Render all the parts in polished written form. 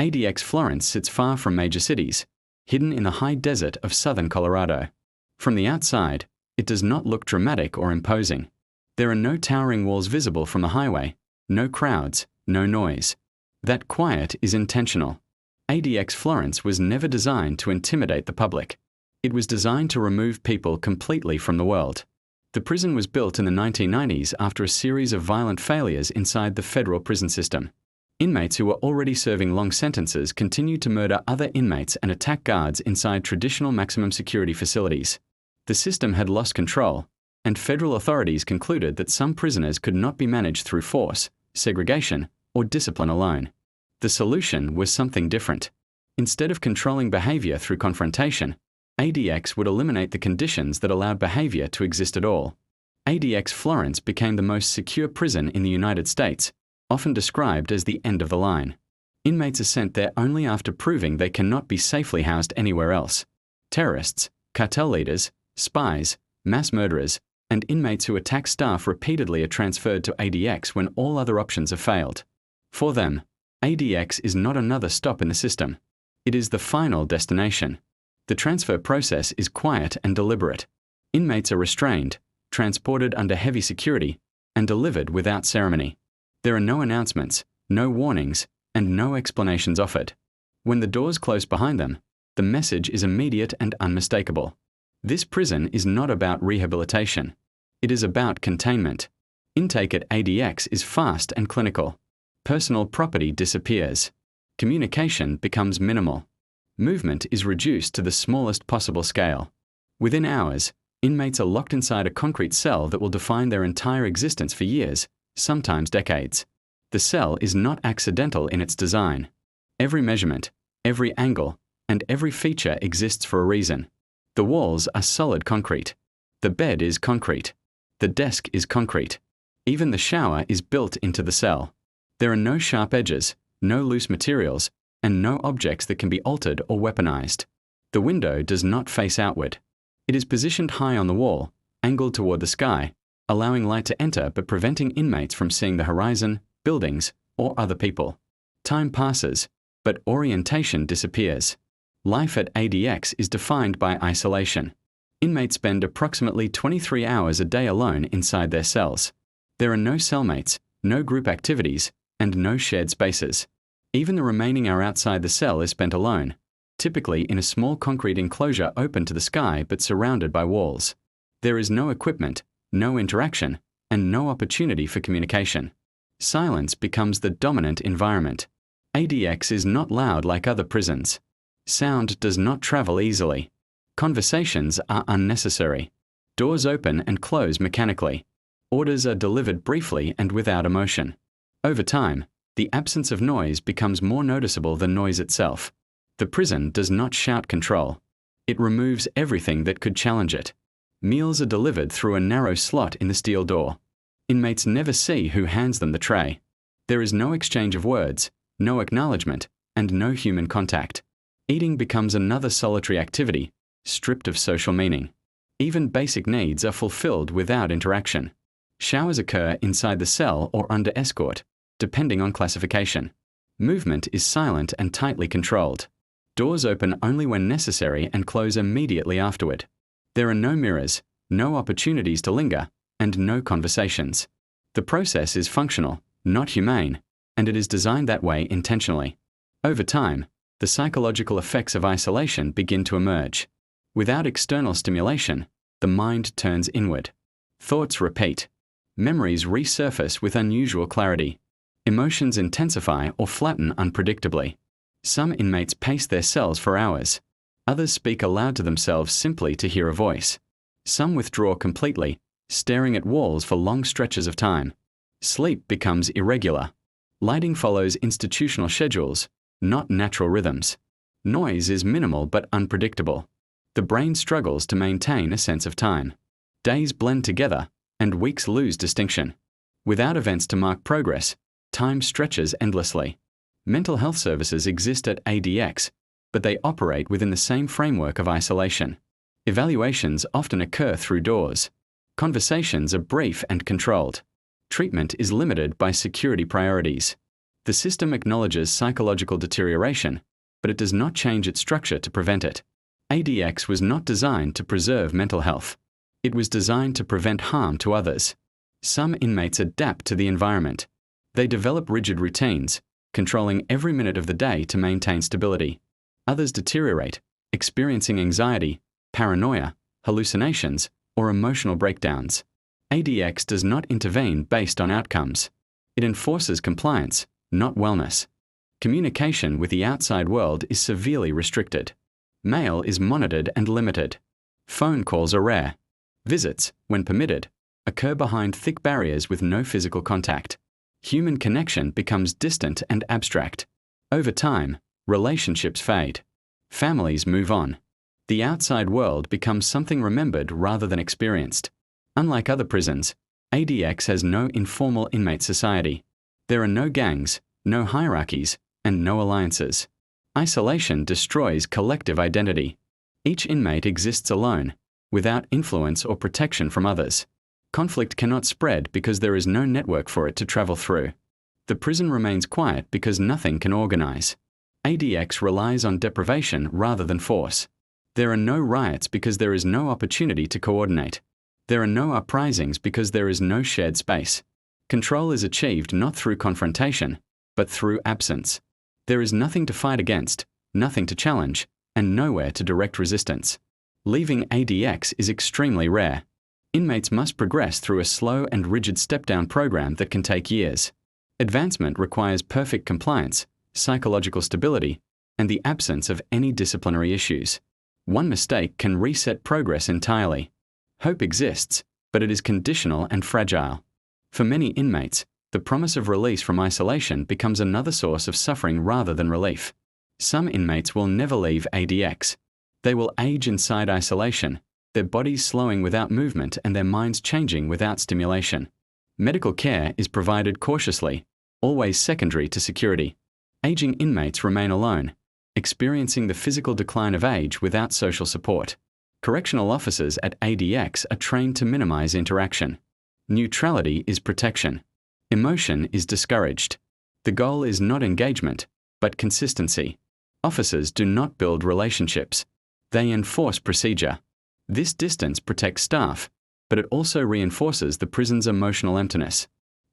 ADX Florence sits far from major cities, hidden in the high desert of southern Colorado. From the outside, it does not look dramatic or imposing. There are no towering walls visible from the highway, no crowds, no noise. That quiet is intentional. ADX Florence was never designed to intimidate the public. It was designed to remove people completely from the world. The prison was built in the 1990s after a series of violent failures inside the federal prison system. Inmates who were already serving long sentences continued to murder other inmates and attack guards inside traditional maximum security facilities. The system had lost control, and federal authorities concluded that some prisoners could not be managed through force, segregation, or discipline alone. The solution was something different. Instead of controlling behavior through confrontation, ADX would eliminate the conditions that allowed behavior to exist at all. ADX Florence became the most secure prison in the United States, often described as the end of the line. Inmates are sent there only after proving they cannot be safely housed anywhere else. Terrorists, cartel leaders, spies, mass murderers, and inmates who attack staff repeatedly are transferred to ADX when all other options have failed. For them, ADX is not another stop in the system. It is the final destination. The transfer process is quiet and deliberate. Inmates are restrained, transported under heavy security, and delivered without ceremony. There are no announcements, no warnings, and no explanations offered. When the doors close behind them, the message is immediate and unmistakable. This prison is not about rehabilitation. It is about containment. Intake at ADX is fast and clinical. Personal property disappears. Communication becomes minimal. Movement is reduced to the smallest possible scale. Within hours, inmates are locked inside a concrete cell that will define their entire existence for years, sometimes decades. The cell is not accidental in its design. Every measurement, every angle, and every feature exists for a reason. The walls are solid concrete. The bed is concrete. The desk is concrete. Even the shower is built into the cell. There are no sharp edges, no loose materials, and no objects that can be altered or weaponized. The window does not face outward. It is positioned high on the wall, angled toward the sky, allowing light to enter but preventing inmates from seeing the horizon, buildings, or other people. Time passes, but orientation disappears. Life at ADX is defined by isolation. Inmates spend approximately 23 hours a day alone inside their cells. There are no cellmates, no group activities, and no shared spaces. Even the remaining hour outside the cell is spent alone, typically in a small concrete enclosure open to the sky but surrounded by walls. There is no equipment, no interaction, and no opportunity for communication. Silence becomes the dominant environment. ADX is not loud like other prisons. Sound does not travel easily. Conversations are unnecessary. Doors open and close mechanically. Orders are delivered briefly and without emotion. Over time, the absence of noise becomes more noticeable than noise itself. The prison does not shout control. It removes everything that could challenge it. Meals are delivered through a narrow slot in the steel door. Inmates never see who hands them the tray. There is no exchange of words, no acknowledgement, and no human contact. Eating becomes another solitary activity, stripped of social meaning. Even basic needs are fulfilled without interaction. Showers occur inside the cell or under escort, depending on classification. Movement is silent and tightly controlled. Doors open only when necessary and close immediately afterward. There are no mirrors, no opportunities to linger, and no conversations. The process is functional, not humane, and it is designed that way intentionally. Over time, the psychological effects of isolation begin to emerge. Without external stimulation, the mind turns inward. Thoughts repeat. Memories resurface with unusual clarity. Emotions intensify or flatten unpredictably. Some inmates pace their cells for hours. Others speak aloud to themselves simply to hear a voice. Some withdraw completely, staring at walls for long stretches of time. Sleep becomes irregular. Lighting follows institutional schedules, not natural rhythms. Noise is minimal but unpredictable. The brain struggles to maintain a sense of time. Days blend together, and weeks lose distinction. Without events to mark progress, time stretches endlessly. Mental health services exist at ADX, but they operate within the same framework of isolation. Evaluations often occur through doors. Conversations are brief and controlled. Treatment is limited by security priorities. The system acknowledges psychological deterioration, but it does not change its structure to prevent it. ADX was not designed to preserve mental health. It was designed to prevent harm to others. Some inmates adapt to the environment. They develop rigid routines, controlling every minute of the day to maintain stability. Others deteriorate, experiencing anxiety, paranoia, hallucinations, or emotional breakdowns. ADX does not intervene based on outcomes. It enforces compliance, not wellness. Communication with the outside world is severely restricted. Mail is monitored and limited. Phone calls are rare. Visits, when permitted, occur behind thick barriers with no physical contact. Human connection becomes distant and abstract. Over time, relationships fade. Families move on. The outside world becomes something remembered rather than experienced. Unlike other prisons, ADX has no informal inmate society. There are no gangs, no hierarchies, and no alliances. Isolation destroys collective identity. Each inmate exists alone, without influence or protection from others. Conflict cannot spread because there is no network for it to travel through. The prison remains quiet because nothing can organize. ADX relies on deprivation rather than force. There are no riots because there is no opportunity to coordinate. There are no uprisings because there is no shared space. Control is achieved not through confrontation, but through absence. There is nothing to fight against, nothing to challenge, and nowhere to direct resistance. Leaving ADX is extremely rare. Inmates must progress through a slow and rigid step-down program that can take years. Advancement requires perfect compliance, psychological stability, and the absence of any disciplinary issues. One mistake can reset progress entirely. Hope exists, but it is conditional and fragile. For many inmates, the promise of release from isolation becomes another source of suffering rather than relief. Some inmates will never leave ADX. They will age inside isolation, their bodies slowing without movement and their minds changing without stimulation. Medical care is provided cautiously, always secondary to security. Aging inmates remain alone, experiencing the physical decline of age without social support. Correctional officers at ADX are trained to minimize interaction. Neutrality is protection. Emotion is discouraged. The goal is not engagement, but consistency. Officers do not build relationships. They enforce procedure. This distance protects staff, but it also reinforces the prison's emotional emptiness.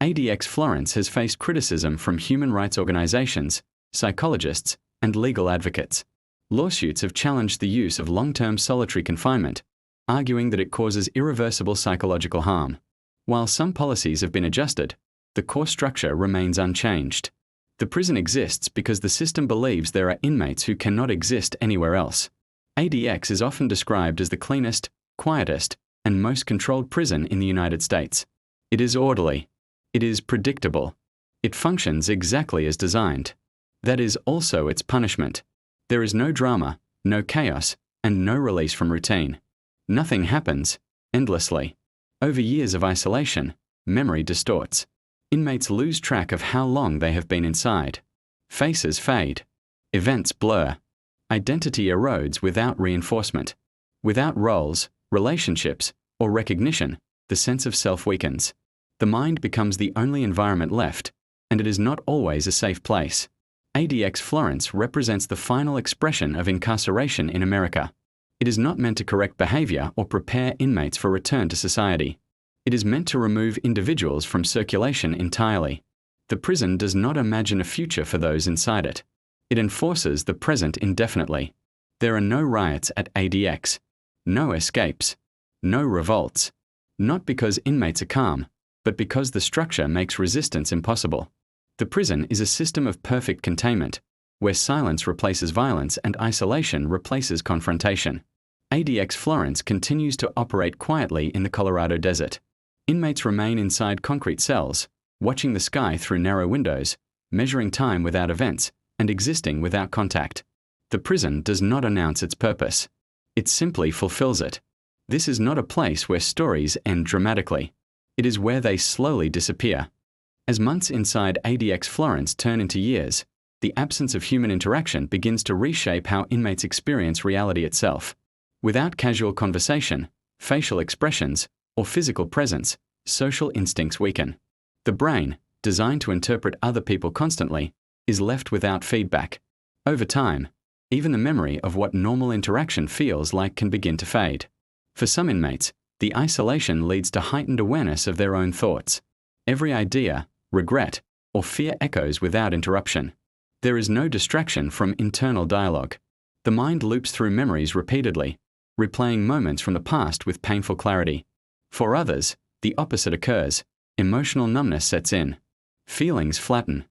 ADX Florence has faced criticism from human rights organizations, psychologists, and legal advocates. Lawsuits have challenged the use of long-term solitary confinement, arguing that it causes irreversible psychological harm. While some policies have been adjusted, the core structure remains unchanged. The prison exists because the system believes there are inmates who cannot exist anywhere else. ADX is often described as the cleanest, quietest, and most controlled prison in the United States. It is orderly. It is predictable. It functions exactly as designed. That is also its punishment. There is no drama, no chaos, and no release from routine. Nothing happens, endlessly. Over years of isolation, memory distorts. Inmates lose track of how long they have been inside. Faces fade. Events blur. Identity erodes without reinforcement. Without roles, relationships, or recognition, the sense of self weakens. The mind becomes the only environment left, and it is not always a safe place. ADX Florence represents the final expression of incarceration in America. It is not meant to correct behavior or prepare inmates for return to society. It is meant to remove individuals from circulation entirely. The prison does not imagine a future for those inside it. It enforces the present indefinitely. There are no riots at ADX, no escapes, no revolts. Not because inmates are calm, but because the structure makes resistance impossible. The prison is a system of perfect containment, where silence replaces violence and isolation replaces confrontation. ADX Florence continues to operate quietly in the Colorado desert. Inmates remain inside concrete cells, watching the sky through narrow windows, measuring time without events, and existing without contact. The prison does not announce its purpose. It simply fulfills it. This is not a place where stories end dramatically. It is where they slowly disappear. As months inside ADX Florence turn into years, the absence of human interaction begins to reshape how inmates experience reality itself. Without casual conversation, facial expressions, or physical presence, social instincts weaken. The brain, designed to interpret other people constantly, is left without feedback. Over time, even the memory of what normal interaction feels like can begin to fade. For some inmates, the isolation leads to heightened awareness of their own thoughts. Every idea, regret, or fear echoes without interruption. There is no distraction from internal dialogue. The mind loops through memories repeatedly, replaying moments from the past with painful clarity. For others, the opposite occurs. Emotional numbness sets in. Feelings flatten.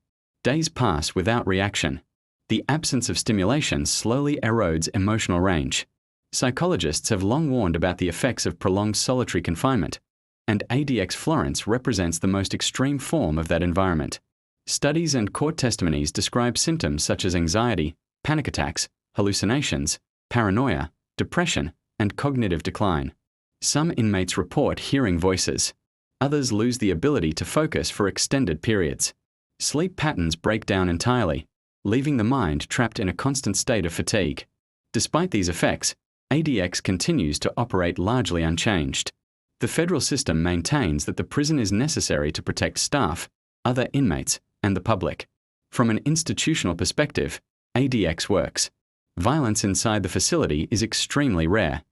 Days pass without reaction. The absence of stimulation slowly erodes emotional range. Psychologists have long warned about the effects of prolonged solitary confinement, and ADX Florence represents the most extreme form of that environment. Studies and court testimonies describe symptoms such as anxiety, panic attacks, hallucinations, paranoia, depression, and cognitive decline. Some inmates report hearing voices. Others lose the ability to focus for extended periods. Sleep patterns break down entirely, leaving the mind trapped in a constant state of fatigue. Despite these effects, ADX continues to operate largely unchanged. The federal system maintains that the prison is necessary to protect staff, other inmates, and the public. From an institutional perspective, ADX works. Violence inside the facility is extremely rare.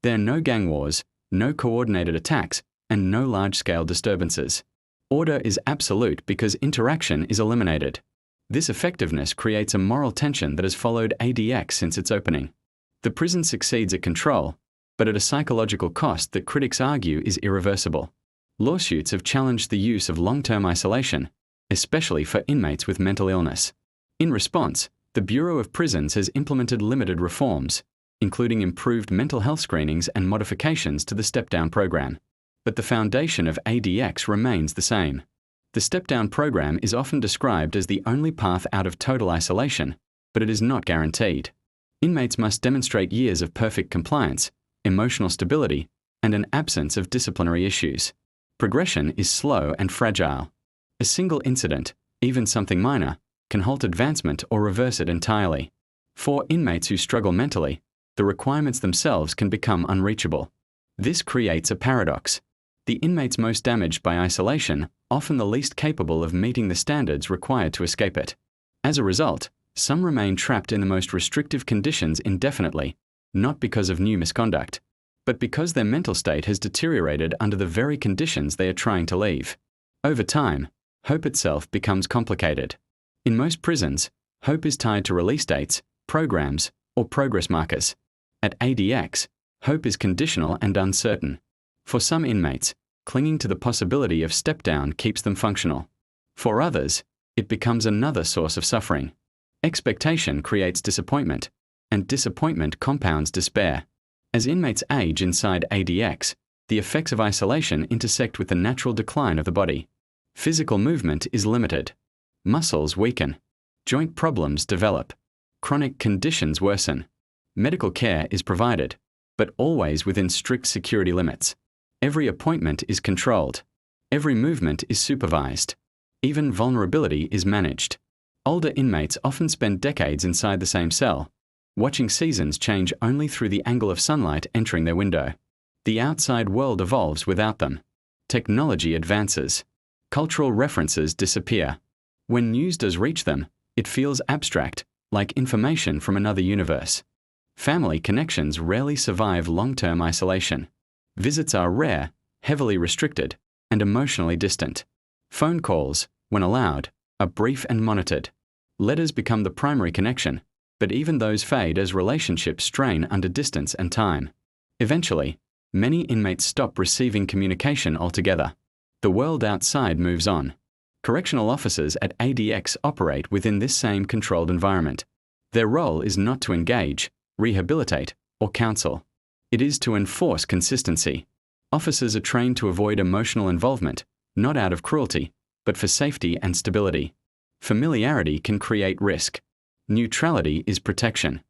There are no gang wars, no coordinated attacks, and no large-scale disturbances. Order is absolute because interaction is eliminated. This effectiveness creates a moral tension that has followed ADX since its opening. The prison succeeds at control, but at a psychological cost that critics argue is irreversible. Lawsuits have challenged the use of long-term isolation, especially for inmates with mental illness. In response, the Bureau of Prisons has implemented limited reforms, including improved mental health screenings and modifications to the step-down program. But the foundation of ADX remains the same. The step-down program is often described as the only path out of total isolation, but it is not guaranteed. Inmates must demonstrate years of perfect compliance, emotional stability, and an absence of disciplinary issues. Progression is slow and fragile. A single incident, even something minor, can halt advancement or reverse it entirely. For inmates who struggle mentally, the requirements themselves can become unreachable. This creates a paradox. The inmates most damaged by isolation, often the least capable of meeting the standards required to escape it. As a result, some remain trapped in the most restrictive conditions indefinitely, not because of new misconduct, but because their mental state has deteriorated under the very conditions they are trying to leave. Over time, hope itself becomes complicated. In most prisons, hope is tied to release dates, programs, or progress markers. At ADX, hope is conditional and uncertain. For some inmates, clinging to the possibility of step-down keeps them functional. For others, it becomes another source of suffering. Expectation creates disappointment, and disappointment compounds despair. As inmates age inside ADX, the effects of isolation intersect with the natural decline of the body. Physical movement is limited. Muscles weaken. Joint problems develop. Chronic conditions worsen. Medical care is provided, but always within strict security limits. Every appointment is controlled. Every movement is supervised. Even vulnerability is managed. Older inmates often spend decades inside the same cell, watching seasons change only through the angle of sunlight entering their window. The outside world evolves without them. Technology advances. Cultural references disappear. When news does reach them, it feels abstract, like information from another universe. Family connections rarely survive long-term isolation. Visits are rare, heavily restricted, and emotionally distant. Phone calls, when allowed, are brief and monitored. Letters become the primary connection, but even those fade as relationships strain under distance and time. Eventually, many inmates stop receiving communication altogether. The world outside moves on. Correctional officers at ADX operate within this same controlled environment. Their role is not to engage, rehabilitate, or counsel. It is to enforce consistency. Officers are trained to avoid emotional involvement, not out of cruelty, but for safety and stability. Familiarity can create risk. Neutrality is protection.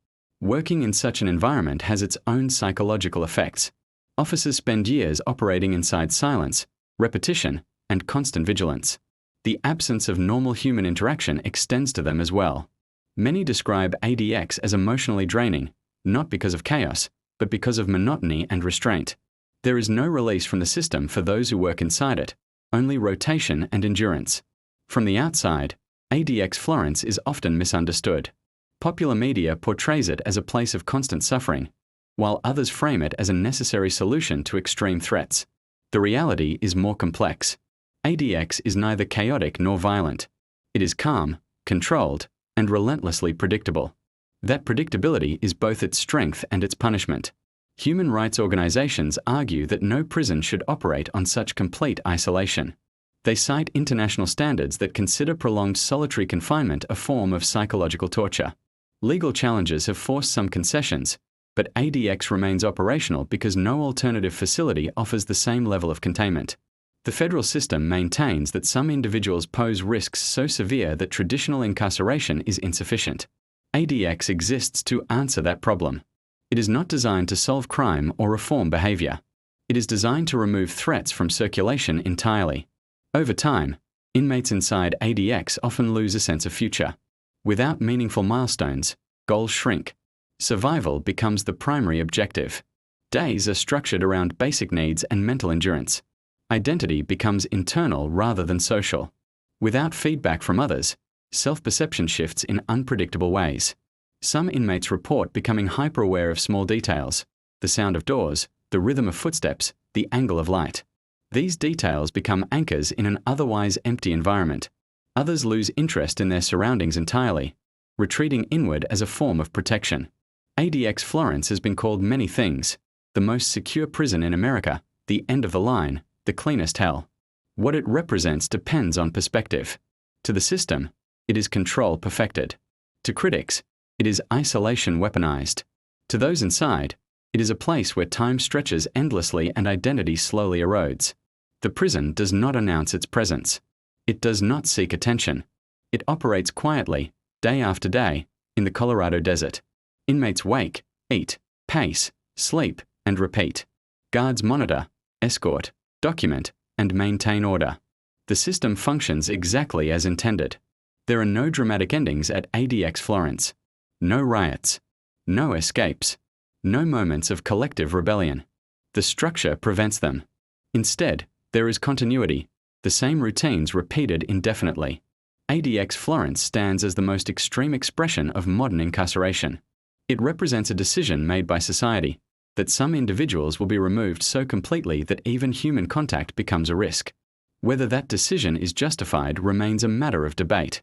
Working in such an environment has its own psychological effects. Officers spend years operating inside silence, repetition, and constant vigilance. The absence of normal human interaction extends to them as well. Many describe ADX as emotionally draining, not because of chaos, but because of monotony and restraint. There is no release from the system for those who work inside it, only rotation and endurance. From the outside, ADX Florence is often misunderstood. Popular media portrays it as a place of constant suffering, while others frame it as a necessary solution to extreme threats. The reality is more complex. ADX is neither chaotic nor violent. It is calm, controlled, and relentlessly predictable. That predictability is both its strength and its punishment. Human rights organizations argue that no prison should operate on such complete isolation. They cite international standards that consider prolonged solitary confinement a form of psychological torture. Legal challenges have forced some concessions, but ADX remains operational because no alternative facility offers the same level of containment. The federal system maintains that some individuals pose risks so severe that traditional incarceration is insufficient. ADX exists to answer that problem. It is not designed to solve crime or reform behavior. It is designed to remove threats from circulation entirely. Over time, inmates inside ADX often lose a sense of future. Without meaningful milestones, goals shrink. Survival becomes the primary objective. Days are structured around basic needs and mental endurance. Identity becomes internal rather than social. Without feedback from others, self-perception shifts in unpredictable ways. Some inmates report becoming hyper-aware of small details: the sound of doors, the rhythm of footsteps, the angle of light. These details become anchors in an otherwise empty environment. Others lose interest in their surroundings entirely, retreating inward as a form of protection. ADX Florence has been called many things: the most secure prison in America, the end of the line, the cleanest hell. What it represents depends on perspective. To the system, it is control perfected. To critics, it is isolation weaponized. To those inside, it is a place where time stretches endlessly and identity slowly erodes. The prison does not announce its presence. It does not seek attention. It operates quietly, day after day, in the Colorado desert. Inmates wake, eat, pace, sleep, and repeat. Guards monitor, escort, document, and maintain order. The system functions exactly as intended. There are no dramatic endings at ADX Florence. No riots. No escapes. No moments of collective rebellion. The structure prevents them. Instead, there is continuity, the same routines repeated indefinitely. ADX Florence stands as the most extreme expression of modern incarceration. It represents a decision made by society, that some individuals will be removed so completely that even human contact becomes a risk. Whether that decision is justified remains a matter of debate.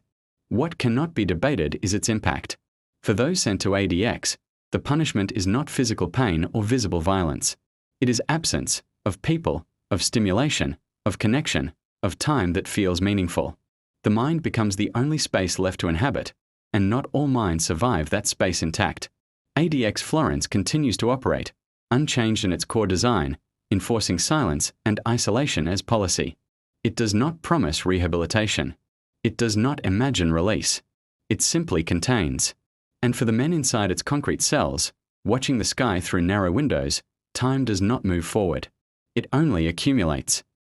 What cannot be debated is its impact. For those sent to ADX, the punishment is not physical pain or visible violence. It is absence of people, of stimulation, of connection, of time that feels meaningful. The mind becomes the only space left to inhabit, and not all minds survive that space intact. ADX Florence continues to operate, unchanged in its core design, enforcing silence and isolation as policy. It does not promise rehabilitation. It does not imagine release. It simply contains. And for the men inside its concrete cells, watching the sky through narrow windows, time does not move forward. It only accumulates.